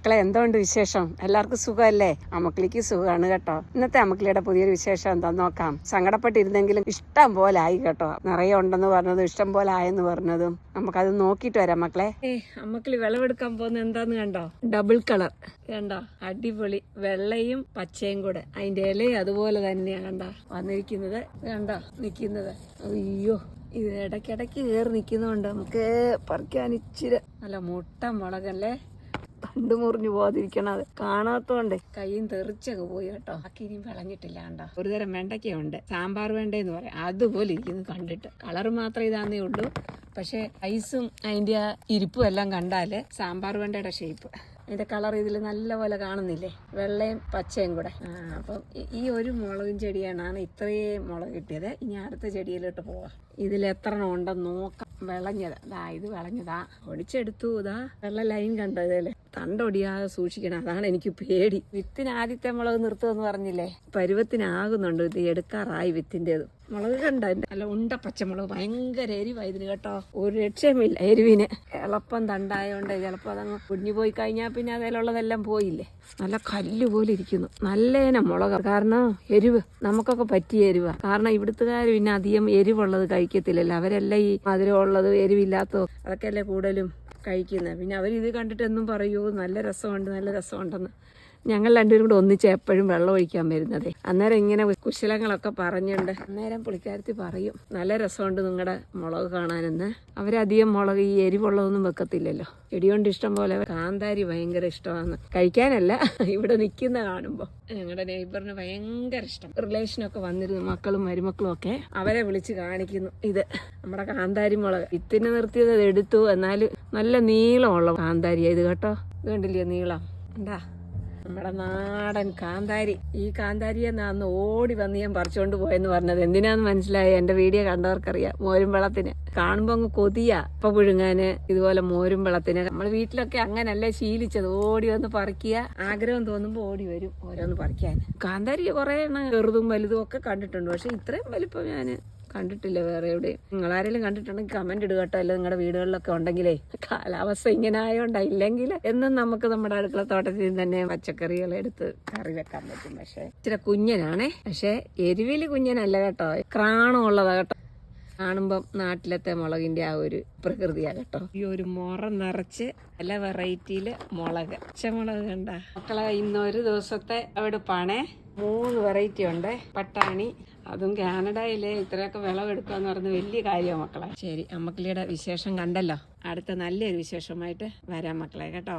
മക്കളെ, എന്തുകൊണ്ട് വിശേഷം? എല്ലാവർക്കും സുഖമല്ലേ? അമ്മക്കിളിക്ക് സുഖമാണ് കേട്ടോ. ഇന്നത്തെ അമ്മക്കിളിയുടെ പുതിയൊരു വിശേഷം എന്താന്ന് നോക്കാം. സങ്കടപ്പെട്ടിരുന്നെങ്കിലും ഇഷ്ടം പോലെ ആയി കേട്ടോ. നിറയെ ഉണ്ടെന്ന് പറഞ്ഞതും ഇഷ്ടം പോലെ ആയെന്ന് പറഞ്ഞതും നമുക്കത് നോക്കിയിട്ട് വരാം മക്കളെ. അമ്മക്കിളി വിളവെടുക്കാൻ പോകുന്നത് എന്താന്ന് കണ്ടോ? ഡബിൾ കളർ കണ്ടോ? അടിപൊളി വെള്ളയും പച്ചയും കൂടെ. അതിന്റെ ഇലയും അതുപോലെ തന്നെയാ കണ്ടോ വന്നിരിക്കുന്നത്. കണ്ടോ നിക്കുന്നത്? അയ്യോ, ഇത് ഇടയ്ക്കിടയ്ക്ക് കയറി നിൽക്കുന്നതുകൊണ്ട് നമുക്ക് പറിക്കാൻ ഇച്ചിരി നല്ല മുട്ട മുളകല്ലേ. തണ്ട് മുറിഞ്ഞു പോകാതിരിക്കണം, അത് കാണാത്തോണ്ട് കൈയും തെറിച്ചൊക്കെ പോയി കേട്ടോ. ഇനിയും വിളഞ്ഞിട്ടില്ല കണ്ടോ. ഒരു തരം വെണ്ടയ്ക്കുണ്ട്, സാമ്പാർ വെണ്ടയെന്ന് പറയാം, അതുപോലെ ഇരിക്കുന്നു കണ്ടിട്ട്. കളറ് മാത്രമേ ഇതാന്നേ ഉള്ളൂ, പക്ഷെ ഐസും അതിന്റെ ഇരിപ്പും എല്ലാം കണ്ടാല് സാമ്പാർ വെണ്ടയുടെ ഷേപ്പ്. അതിന്റെ കളർ ഇതിൽ നല്ലപോലെ കാണുന്നില്ലേ, വെള്ളയും പച്ചയും കൂടെ. അപ്പം ഈ ഒരു മുളകും ചെടിയാണ് ഇത്രയും മുളക് കിട്ടിയത്. ഇനി അടുത്ത ചെടിയിലോട്ട് പോവാം. ഇതിൽ എത്ര എണ്ണം ഉണ്ടെന്ന് നോക്കാം. വിളഞ്ഞത് ഇത് വിളഞ്ഞതാ, ഒടിച്ചെടുത്തു. ഇതാ വെള്ള ലൈൻ കണ്ടോ ഇതില്. തണ്ടൊടിയാതെ സൂക്ഷിക്കണം, അതാണ് എനിക്ക് പേടി. വിത്തിന് ആദ്യത്തെ മുളക് നിർത്തുമെന്ന് പറഞ്ഞില്ലേ, പരുവത്തിനാകുന്നുണ്ട്. ഇത് എടുക്കാറായി വിത്തിൻ്റെത്. മുളക് കണ്ട നല്ല ഉണ്ട പച്ചമുളക്, ഭയങ്കര എരിവായി ഇതിന് കേട്ടോ. ഒരു രക്ഷയുമില്ല എരിവിന്. എളുപ്പം തണ്ടായോണ്ട് ചിലപ്പോൾ അതങ്ങ് കുഞ്ഞു പോയി കഴിഞ്ഞാൽ പിന്നെ അതിലുള്ളതെല്ലാം പോയില്ലേ. നല്ല കല്ല് പോലെ ഇരിക്കുന്നു. നല്ലേന മുളക്, കാരണം എരിവ് നമുക്കൊക്കെ പറ്റിയ എരിവാ. കാരണം ഇവിടുത്തുകാർ പിന്നെ അധികം എരിവുള്ളത് കഴിക്കത്തില്ലല്ലോ. അവരെല്ലാം ഈ മധുരമുള്ളത് എരിവില്ലാത്തതോ അതൊക്കെ അല്ലേ കൂടുതലും കഴിക്കുന്നത്. പിന്നെ അവരിത് കണ്ടിട്ട് എന്നും പറയൂ നല്ല രസമുണ്ട് നല്ല രസമുണ്ടെന്ന്. ഞങ്ങൾ രണ്ടുപേരും കൂടെ ഒന്നിച്ച് എപ്പോഴും വെള്ളം ഒഴിക്കാൻ വരുന്നതേ. അന്നേരം ഇങ്ങനെ കുശലങ്ങളൊക്കെ പറഞ്ഞുണ്ട്. അന്നേരം പുള്ളിക്കാരത്തി പറയും നല്ല രസമുണ്ട് നിങ്ങളുടെ മുളക് കാണാനെന്ന്. അവരധികം മുളക് ഈ എരിവുള്ളതൊന്നും വെക്കത്തില്ലല്ലോ. ചെടികൊണ്ട് ഇഷ്ടം പോലെ. കാന്താരി ഭയങ്കര ഇഷ്ടമാണ്, കഴിക്കാനല്ല, ഇവിടെ നിൽക്കുന്ന കാണുമ്പോൾ. ഞങ്ങളുടെ നെയ്ബറിന് ഭയങ്കര ഇഷ്ടം. റിലേഷനൊക്കെ വന്നിരുന്നു, മക്കളും മരുമക്കളും ഒക്കെ. അവരെ വിളിച്ച് കാണിക്കുന്നു. ഇത് നമ്മുടെ കാന്താരി മുളക്. വിത്തിന് നിർത്തിയത് അത് എടുത്തു. എന്നാൽ നല്ല നീളമുള്ള കാന്താരിയാ ഇത് കേട്ടോ. ഇത് കണ്ടില്ലേ നീളം എന്താ? നമ്മുടെ നാടൻ കാന്താരി. ഈ കാന്താരിയെന്ന് അന്ന് ഓടി വന്ന് ഞാൻ പറിച്ചുകൊണ്ട് പോയെന്ന് പറഞ്ഞത് എന്തിനാന്ന് മനസ്സിലായി. എന്റെ വീഡിയോ കണ്ടവർക്കറിയാം. മോരും വെള്ളത്തിന് കാണുമ്പോ അങ്ങ് കൊതിയാ. ഇപ്പൊ പുഴുങ്ങാന് ഇതുപോലെ മോരും വെള്ളത്തിന്. നമ്മൾ വീട്ടിലൊക്കെ അങ്ങനല്ലേ ശീലിച്ചത്. ഓടി വന്ന് പറിക്കുക, ആഗ്രഹം തോന്നുമ്പോ ഓടി വരും ഓരോന്ന് പറിക്കാൻ. കാന്താരി കുറെ ചെറുതും വലുതും ഒക്കെ കണ്ടിട്ടുണ്ട്, പക്ഷെ ഇത്രയും വലിപ്പം ഞാൻ കണ്ടിട്ടില്ല വേറെ എവിടെയും. നിങ്ങളാരെങ്കിലും കണ്ടിട്ടുണ്ടെങ്കിൽ കമന്റ് ഇടുക കേട്ടോ. അല്ല നിങ്ങളുടെ വീടുകളിലൊക്കെ ഉണ്ടെങ്കിലേ. കാലാവസ്ഥ ഇങ്ങനെ ആയോണ്ടാ, ഇല്ലെങ്കിൽ എന്നും നമുക്ക് നമ്മുടെ അടുക്കള തോട്ടത്തിൽ തന്നെ പച്ചക്കറികൾ എടുത്ത് കറി വെക്കാൻ പറ്റും. പക്ഷെ ഇച്ചിരി കുഞ്ഞനാണേ, പക്ഷെ എരിവില് കുഞ്ഞനല്ല കേട്ടോ, ക്രാണമുള്ളതാ കേട്ടോ. കാണുമ്പം നാട്ടിലത്തെ മുളകിന്റെ ആ ഒരു പ്രകൃതിയാ കേട്ടോ. ഈ ഒരു മുറ നിറച്ച് പല വെറൈറ്റിയില് മുളക്. പച്ചമുളക് കണ്ട മക്കളെ, ഇന്നൊരു ദിവസത്തെ എടുപ്പാണേ. 3 വെറൈറ്റി ഉണ്ട്. പട്ടാണി, അതും കാനഡയിലെ ഇത്രയൊക്കെ വിളവെടുക്കാന്ന് പറയുന്നത് വലിയ കാര്യമാണ് മക്കളെ. ശരി, അമ്മക്കിളിയുടെ വിശേഷം കണ്ടല്ലോ. അടുത്ത നല്ലൊരു വിശേഷമായിട്ട് വരാം മക്കളെ കേട്ടോ.